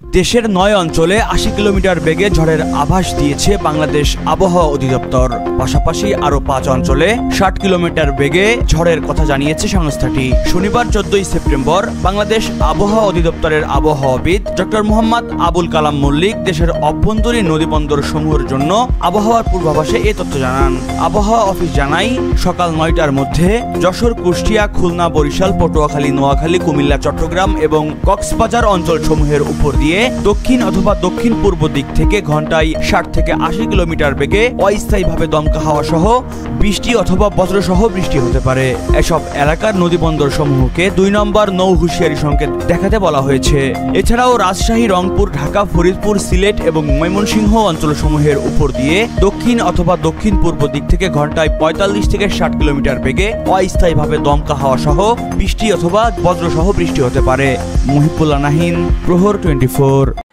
দেশের ৯ অঞ্চলে ৮০ কিলোমিটার বেগে ঝড়ের আভাস দিয়েছে বাংলাদেশ আবহাওয়া অধিদপ্তর। পাশাপাশি আরও ৫ অঞ্চলে ৬০ কিলোমিটার বেগে ঝড়ের কথা জানিয়েছে সংস্থাটি। শনিবার ১৪ সেপ্টেম্বর বাংলাদেশ আবহাওয়া অধিদপ্তরের আবহাওয়াবিদ ডক্টর মোহাম্মদ আবুল কালাম মল্লিক দেশের অভ্যন্তরীণ নদীবন্দর সমূহের জন্য আবহাওয়ার পূর্বাভাসে এ তথ্য জানান। আবহাওয়া অফিস জানায়, সকাল ৯টার মধ্যে যশোর, কুষ্টিয়া, খুলনা, বরিশাল, পটুয়াখালী, নোয়াখালী, কুমিল্লা, চট্টগ্রাম এবং কক্সবাজার অঞ্চলসমূহের উপর দিয়ে দক্ষিণ অথবা দক্ষিণ পূর্ব দিক থেকে ঘন্টায় ৬০ থেকে ৮০ কিলোমিটার বেগে অস্থায়ীভাবে দমকা হাওয়া সহ বৃষ্টি অথবা বজ্রসহ বৃষ্টি হতে পারে। এসব এলাকার নদীবন্দর সমূহকে ২ নম্বর নৌ হুঁশিয়ারি সংকেত দেখাতে বলা হয়েছে। এছাড়াও রাজশাহী, রংপুর, ঢাকা, ফরিদপুর, সিলেট এবং ময়মনসিংহ অঞ্চলসমূহের উপর দিয়ে দক্ষিণ অথবা দক্ষিণ পূর্ব দিক থেকে ঘন্টায় ৪৫ থেকে ৬০ কিলোমিটার বেগে অস্থায়ীভাবে দমকা হাওয়া সহ বৃষ্টি অথবা বজ্রসহ বৃষ্টি হতে পারে। মুহিবুল্লাহ নাহিন, প্রহর 24।